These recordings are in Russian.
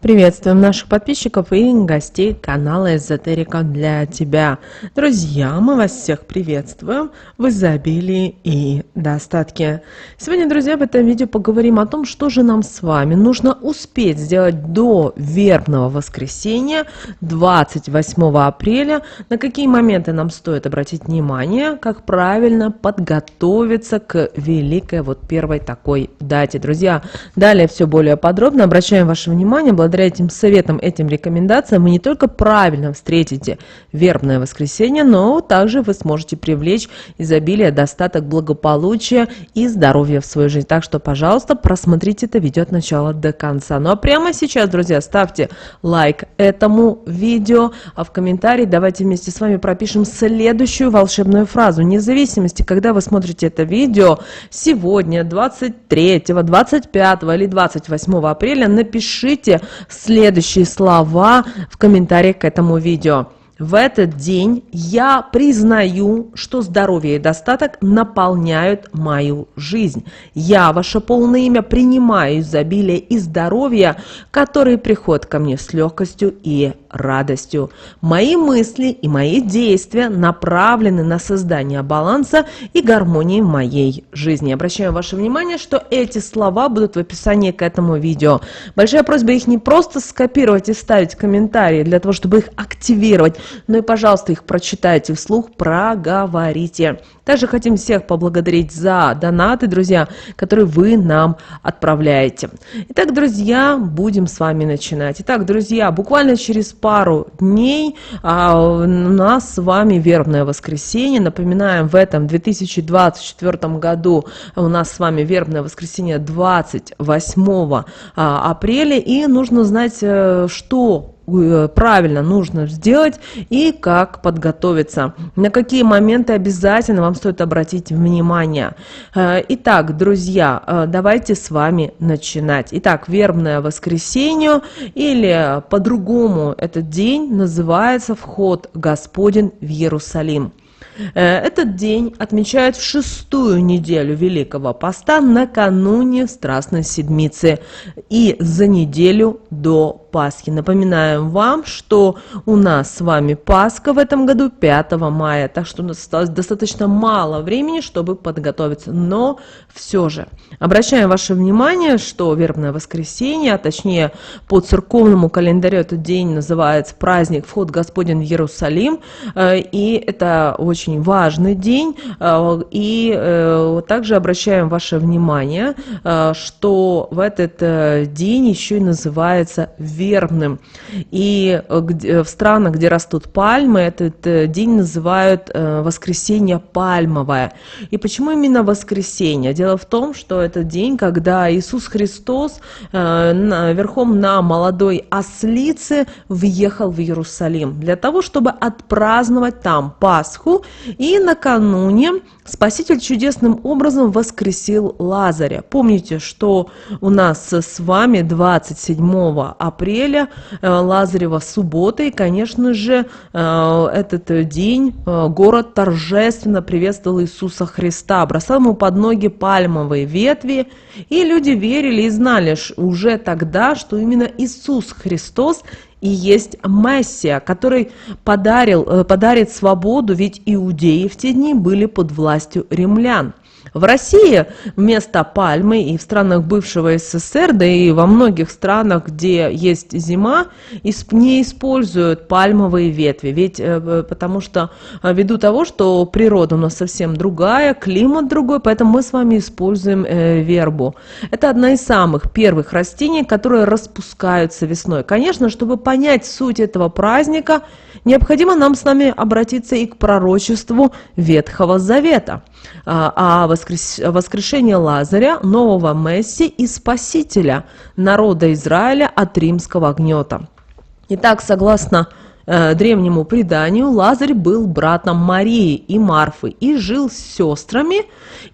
Приветствуем наших подписчиков и гостей канала Эзотерика для тебя. Друзья, мы вас всех приветствуем в изобилии и достатке. Сегодня, друзья, в этом видео поговорим о том, что же нам с вами нужно успеть сделать до вербного воскресенья 28 апреля, на какие моменты нам стоит обратить внимание, как правильно подготовиться к великой первой такой дате. Друзья, далее все более подробно. Обращаем ваше внимание, благодаря этим советам, этим рекомендациям вы не только правильно встретите вербное воскресенье, но также вы сможете привлечь изобилие, достаток, благополучие и здоровье в свою жизнь. Так что, пожалуйста, просмотрите это видео от начала до конца. Ну а прямо сейчас, друзья, ставьте лайк этому видео, а в комментарии давайте вместе с вами пропишем следующую волшебную фразу. Вне зависимости, когда вы смотрите это видео, сегодня, 23, 25 или 28 апреля, напишите следующие слова в комментариях к этому видео. В этот день я признаю, что здоровье и достаток наполняют мою жизнь. Я, ваше полное имя, принимаю изобилие и здоровье, которые приходят ко мне с легкостью и радостью. Мои мысли и мои действия направлены на создание баланса и гармонии в моей жизни. Обращаю ваше внимание, что эти слова будут в описании к этому видео. Большая просьба их не просто скопировать и вставить в комментарии для того, чтобы их активировать, но и, пожалуйста, их прочитайте вслух, проговорите. Также хотим всех поблагодарить за донаты, друзья, которые вы нам отправляете. Итак, друзья, будем с вами начинать. Итак, друзья, буквально через пару дней у нас с вами вербное воскресенье. Напоминаем, в этом 2024 году у нас с вами вербное воскресенье 28 апреля. И нужно знать, что правильно нужно сделать и как подготовиться. На какие моменты обязательно вам стоит обратить внимание. Итак, друзья, давайте с вами начинать. Итак, вербное воскресенье, или по-другому этот день называется «Вход Господень в Иерусалим». Этот день отмечают в 6-ю неделю Великого Поста, накануне Страстной Седмицы и за неделю до Пасхи. Напоминаем вам, что у нас с вами Пасха в этом году 5 мая, так что у нас осталось достаточно мало времени, чтобы подготовиться, но все же. Обращаем ваше внимание, что вербное воскресенье, а точнее по церковному календарю этот день называется праздник «Вход Господень в Иерусалим», и это очень важный день, и также обращаем ваше внимание, что в этот день еще и называется вербным. И в странах, где растут пальмы, этот день называют воскресенье пальмовое. И почему именно воскресенье? Дело в том, что это день, когда Иисус Христос верхом на молодой ослице въехал в Иерусалим для того, чтобы отпраздновать там Пасху. И накануне Спаситель чудесным образом воскресил Лазаря. Помните, что у нас с вами 27 апреля Лазарева суббота, и, конечно же, этот день город торжественно приветствовал Иисуса Христа, бросал ему под ноги пальмовые ветви, и люди верили и знали уже тогда, что именно Иисус Христос и есть Мессия, который подарит свободу, ведь иудеи в те дни были под властью римлян. В России вместо пальмы и в странах бывшего СССР, да и во многих странах, где есть зима, не используют пальмовые ветви. Ведь потому что ввиду того, что природа у нас совсем другая, климат другой, поэтому мы с вами используем вербу. Это одна из самых первых растений, которые распускаются весной. Конечно, чтобы понять суть этого праздника, необходимо нам с вами обратиться и к пророчеству Ветхого Завета. Воскрешение Лазаря, нового Мессии и Спасителя народа Израиля от римского гнета. Итак, согласно древнему преданию, Лазарь был братом Марии и Марфы и жил с сестрами,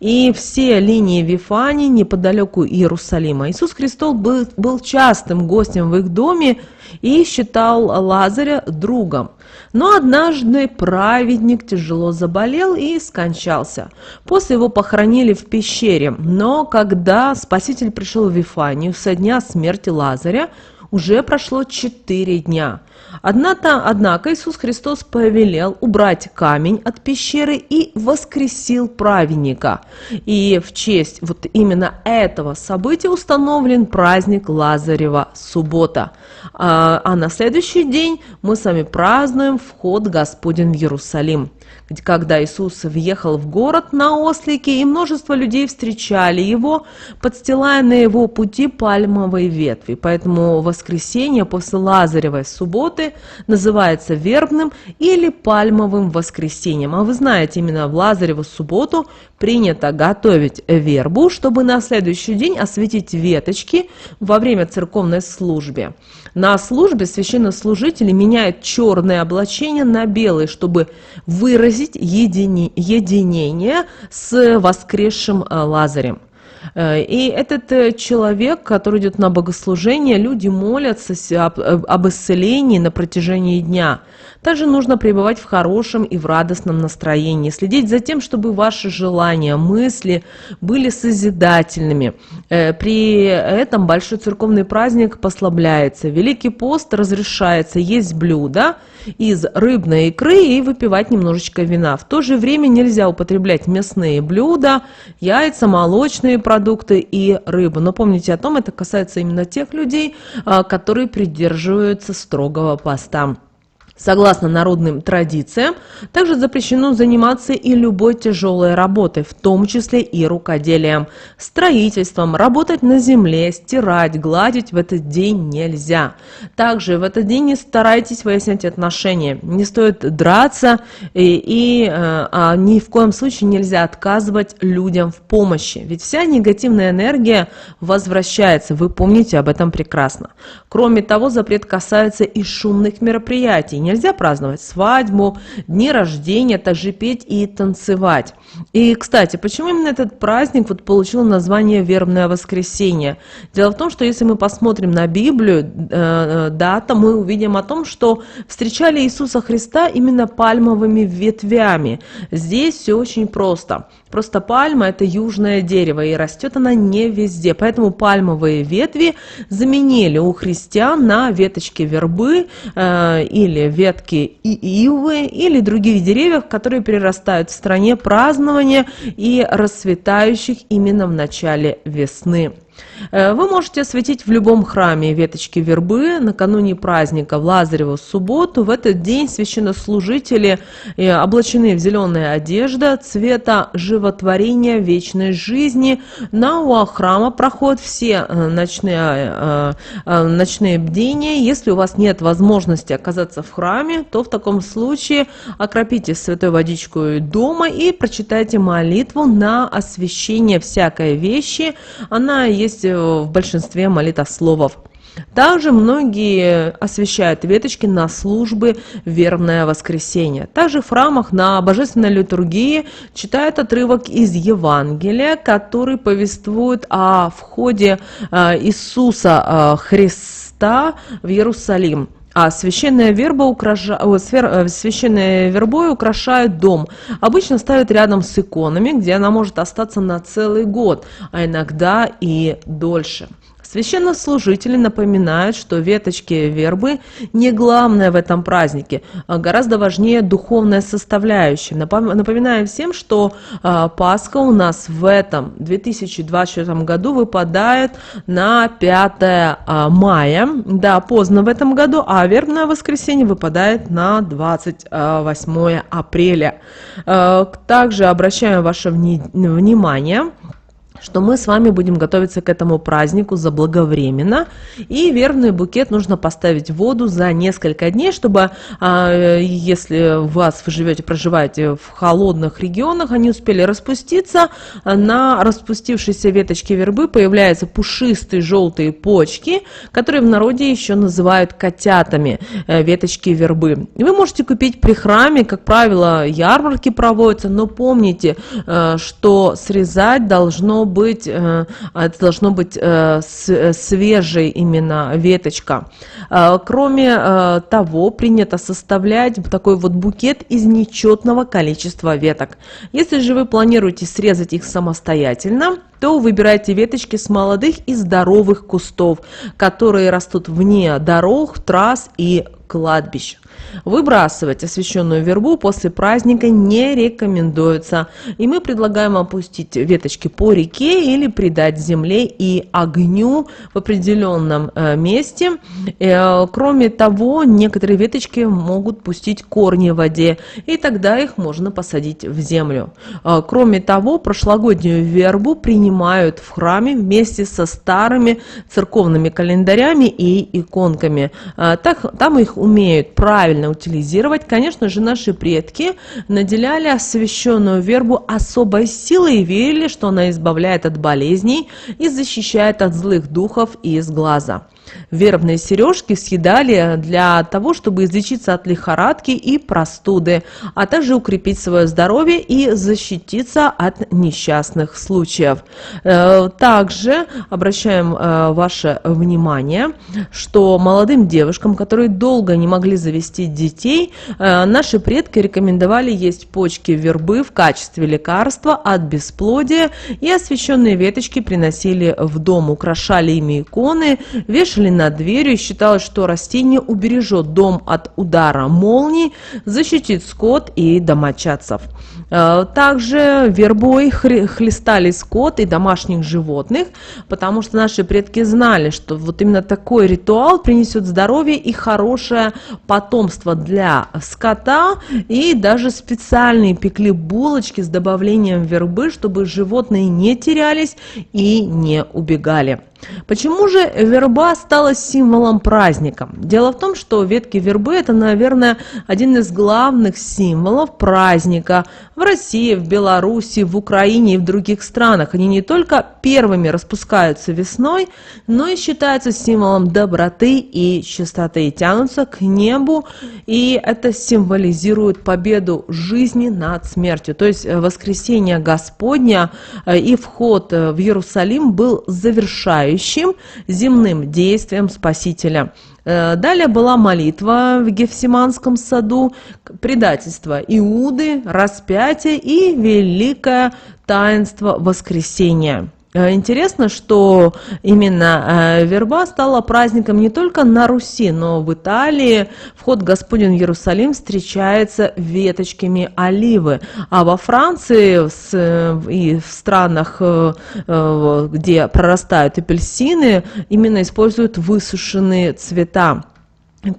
и все линии Вифании неподалеку Иерусалима. Иисус Христос был частым гостем в их доме и считал Лазаря другом. Но однажды праведник тяжело заболел и скончался. После его похоронили в пещере. Но когда Спаситель пришел в Вифанию со дня смерти Лазаря, Уже прошло 4 дня. Однако Иисус Христос повелел убрать камень от пещеры и воскресил праведника. И в честь вот именно этого события установлен праздник Лазарева суббота. А на следующий день мы с вами празднуем вход Господень в Иерусалим, когда Иисус въехал в город на ослике, и множество людей встречали его, подстилая на его пути пальмовые ветви. Поэтому воскресенье после Лазаревой субботы называется вербным или пальмовым воскресеньем. А вы знаете, именно в Лазареву субботу принято готовить вербу, чтобы на следующий день осветить веточки во время церковной службы. На службе священнослужители меняют черное облачение на белое, чтобы выразить единение с воскресшим Лазарем. И этот человек, который идет на богослужение, люди молятся об исцелении на протяжении дня. Также нужно пребывать в хорошем и в радостном настроении, следить за тем, чтобы ваши желания, мысли были созидательными. При этом большой церковный праздник послабляется. Великий пост разрешается есть блюда из рыбной икры и выпивать немножечко вина. В то же время нельзя употреблять мясные блюда, яйца, молочные продукты и рыбу. Но помните о том, это касается именно тех людей, которые придерживаются строгого поста. Согласно народным традициям, также запрещено заниматься и любой тяжелой работой, в том числе и рукоделием, строительством, работать на земле, стирать, гладить в этот день нельзя. Также в этот день не старайтесь выяснять отношения, не стоит драться и ни в коем случае нельзя отказывать людям в помощи, ведь вся негативная энергия возвращается, вы помните об этом прекрасно. Кроме того, запрет касается и шумных мероприятий. Нельзя праздновать свадьбу, дни рождения, также петь и танцевать. И, кстати, почему именно этот праздник получил название Вербное воскресенье? Дело в том, что если мы посмотрим на Библию, то мы увидим о том, что встречали Иисуса Христа именно пальмовыми ветвями. Здесь все очень просто. Просто пальма – это южное дерево, и растет она не везде. Поэтому пальмовые ветви заменили у христиан на веточки вербы или ветки ивы или других деревьев, которые прирастают в стране празднования и расцветающих именно в начале весны. Вы можете осветить в любом храме веточки вербы накануне праздника в Лазареву субботу. В этот день священнослужители облачены в зеленые одежды цвета животворения вечной жизни. На храма проходят все ночные бдения. Если у вас нет возможности оказаться в храме, то в таком случае окропите святой водичкой дома и прочитайте молитву на освящение всякой вещи. Она есть в большинстве молитословов. Также многие освящают веточки на службы Вербное воскресенье. Также в храмах на божественной литургии читают отрывок из Евангелия, который повествует о входе Иисуса Христа в Иерусалим. А священной вербой украшают дом. Обычно ставят рядом с иконами, где она может остаться на целый год, а иногда и дольше. Священнослужители напоминают, что веточки вербы не главное в этом празднике, а гораздо важнее духовная составляющая. Напоминаем всем, что Пасха у нас в этом 2024 году выпадает на 5 мая, да, поздно в этом году, а вербное воскресенье выпадает на 28 апреля. Также обращаем ваше внимание, что мы с вами будем готовиться к этому празднику заблаговременно, и вербный букет нужно поставить в воду за несколько дней, чтобы, если вы проживаете в холодных регионах, они успели распуститься. На распустившейся веточке вербы появляются пушистые желтые почки, которые в народе еще называют котятами, веточки вербы. Вы можете купить при храме, как правило, ярмарки проводятся, но помните, что срезать должно быть свежей именно веточка. Кроме того, принято составлять такой вот букет из нечетного количества веток. Если же вы планируете срезать их самостоятельно, то выбирайте веточки с молодых и здоровых кустов, которые растут вне дорог, трасс и кладбищ. Выбрасывать освященную вербу после праздника не рекомендуется, и мы предлагаем опустить веточки по реке или придать земле и огню в определенном месте. Кроме того, некоторые веточки могут пустить корни в воде, и тогда их можно посадить в землю. Кроме того, прошлогоднюю вербу принимают в храме вместе со старыми церковными календарями и иконками. Там их умеют правильно утилизировать. Конечно же, наши предки наделяли освященную вербу особой силой и верили, что она избавляет от болезней и защищает от злых духов из глаза. Вербные сережки съедали для того, чтобы излечиться от лихорадки и простуды, а также укрепить свое здоровье и защититься от несчастных случаев. Также обращаем ваше внимание, что молодым девушкам, которые долго не могли завести детей, наши предки рекомендовали есть почки вербы в качестве лекарства от бесплодия, и освященные веточки приносили в дом, украшали ими иконы, вешали над дверью, и считалось, что растение убережет дом от удара молний, защитит скот и домочадцев. Также вербой хлестали скот и домашних животных, потому что наши предки знали, что вот именно такой ритуал принесет здоровье и хорошее потомство для скота, и даже специальные пекли булочки с добавлением вербы, чтобы животные не терялись и не убегали. Почему же верба стала символом праздника? Дело в том, что ветки вербы – это, наверное, один из главных символов праздника в России, в Беларуси, в Украине и в других странах. Они не только первыми распускаются весной, но и считаются символом доброты и чистоты, и тянутся к небу, и это символизирует победу жизни над смертью. То есть воскресение Господня и вход в Иерусалим был завершающим земным действием Спасителя. Далее была молитва в Гефсиманском саду, предательство Иуды, распятие и великое таинство воскресения. Интересно, что именно верба стала праздником не только на Руси, но в Италии вход Господень в Иерусалим встречается веточками оливы, а во Франции и в странах, где прорастают апельсины, именно используют высушенные цвета.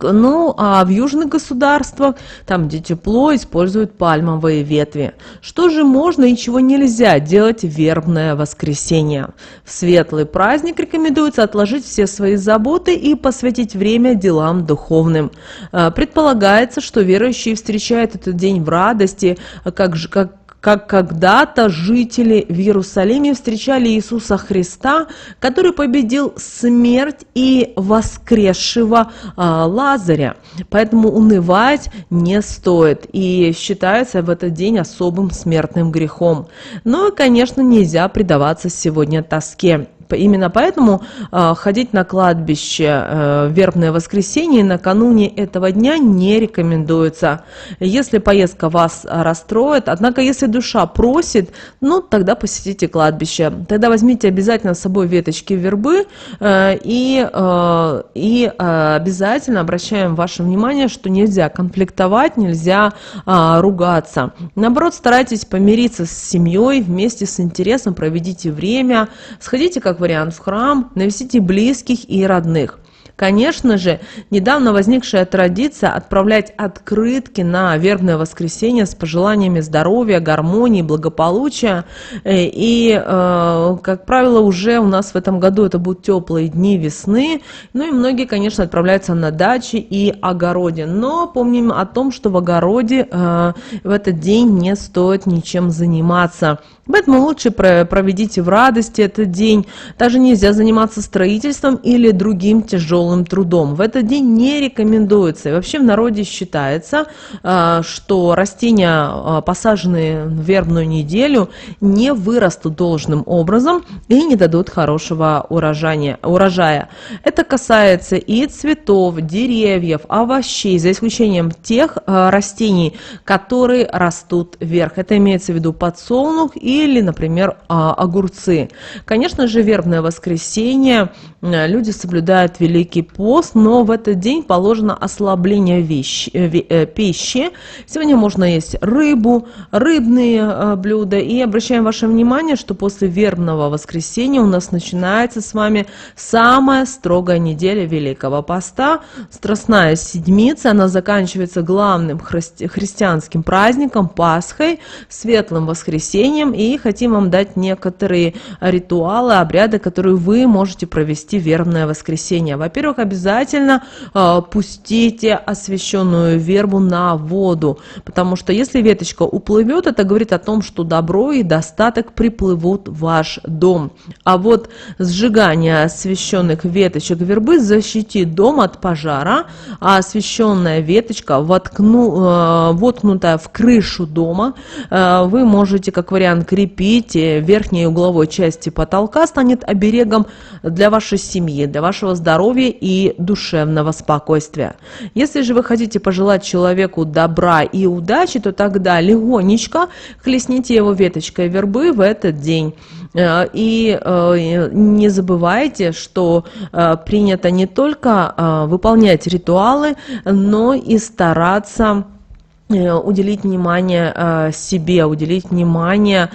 Ну, а в южных государствах, там, где тепло, используют пальмовые ветви. Что же можно и чего нельзя делать в вербное воскресенье? В светлый праздник рекомендуется отложить все свои заботы и посвятить время делам духовным. Предполагается, что верующие встречают этот день в радости, как когда-то жители в Иерусалиме встречали Иисуса Христа, который победил смерть и воскресшего Лазаря. Поэтому унывать не стоит и считается в этот день особым смертным грехом. Но, конечно, нельзя предаваться сегодня тоске. Именно поэтому ходить на кладбище в вербное воскресенье накануне этого дня не рекомендуется, если поездка вас расстроит. Однако, если душа просит, ну, тогда посетите кладбище. Тогда возьмите обязательно с собой веточки вербы и обязательно обращаем ваше внимание, что нельзя конфликтовать, нельзя ругаться. Наоборот, старайтесь помириться с семьей, вместе с интересом проведите время, сходите как вариант в храм, навестите близких и родных. Конечно же, недавно возникшая традиция отправлять открытки на вербное воскресенье с пожеланиями здоровья, гармонии, благополучия. И, как правило, уже у нас в этом году это будут теплые дни весны. Ну и многие, конечно, отправляются на дачи и огороде. Но помним о том, что в огороде в этот день не стоит ничем заниматься. Поэтому лучше проведите в радости этот день. Также нельзя заниматься строительством или другим тяжелым тяжелым трудом. В этот день не рекомендуется. И вообще в народе считается, что растения, посаженные в вербную неделю, не вырастут должным образом и не дадут хорошего урожая. Это касается и цветов, деревьев, овощей, за исключением тех растений, которые растут вверх. Это имеется в виду подсолнух или, например, огурцы. Конечно же, вербное воскресенье люди соблюдают Великий пост, но в этот день положено ослабление пищи. Сегодня можно есть рыбу, рыбные блюда. И обращаем ваше внимание, что после вербного воскресенья у нас начинается с вами самая строгая неделя Великого поста, Страстная Седмица. Она заканчивается главным христианским праздником Пасхой, Светлым воскресеньем. И хотим вам дать некоторые ритуалы, обряды, которые вы можете провести в вербное воскресенье. Во-первых, обязательно пустите освященную вербу на воду, потому что если веточка уплывет, это говорит о том, что добро и достаток приплывут в ваш дом. А вот сжигание освященных веточек вербы защитит дом от пожара, а освященная веточка, воткнутая в крышу дома, вы можете как вариант крепить верхней угловой части потолка, станет оберегом для вашей семьи, для вашего здоровья и душевного спокойствия. Если же вы хотите пожелать человеку добра и удачи, то тогда легонечко хлестните его веточкой вербы в этот день. И не забывайте, что принято не только выполнять ритуалы, но и стараться уделить внимание себе, уделить внимание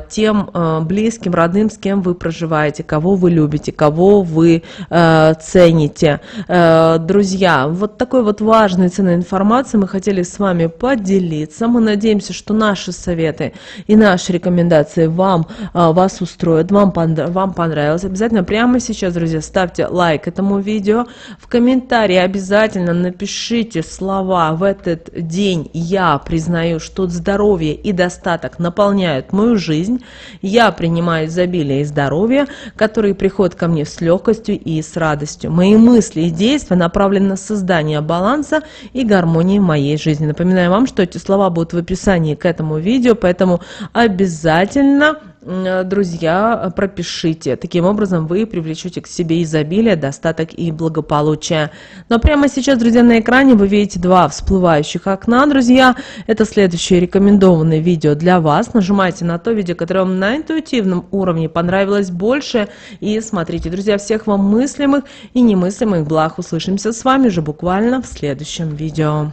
тем близким, родным, с кем вы проживаете, кого вы любите, кого вы цените. Друзья, вот такой вот важной ценной информацией мы хотели с вами поделиться. Мы надеемся, что наши советы и наши рекомендации вас устроят, вам понравилось. Обязательно прямо сейчас, друзья, ставьте лайк этому видео. В комментарии обязательно напишите слова: в этот день я признаю, что здоровье и достаток наполняют мою жизнь. Я принимаю изобилие и здоровье, которые приходят ко мне с легкостью и с радостью. Мои мысли и действия направлены на создание баланса и гармонии в моей жизни. Напоминаю вам, что эти слова будут в описании к этому видео, поэтому обязательно, друзья, пропишите. Таким образом вы привлечете к себе изобилие, достаток и благополучие. Но прямо сейчас, друзья, на экране вы видите два всплывающих окна. Друзья, это следующее рекомендованное видео для вас. Нажимайте на то видео, которое вам на интуитивном уровне понравилось больше, и смотрите. Друзья, всех вам мыслимых и немыслимых благ. Услышимся с вами же буквально в следующем видео.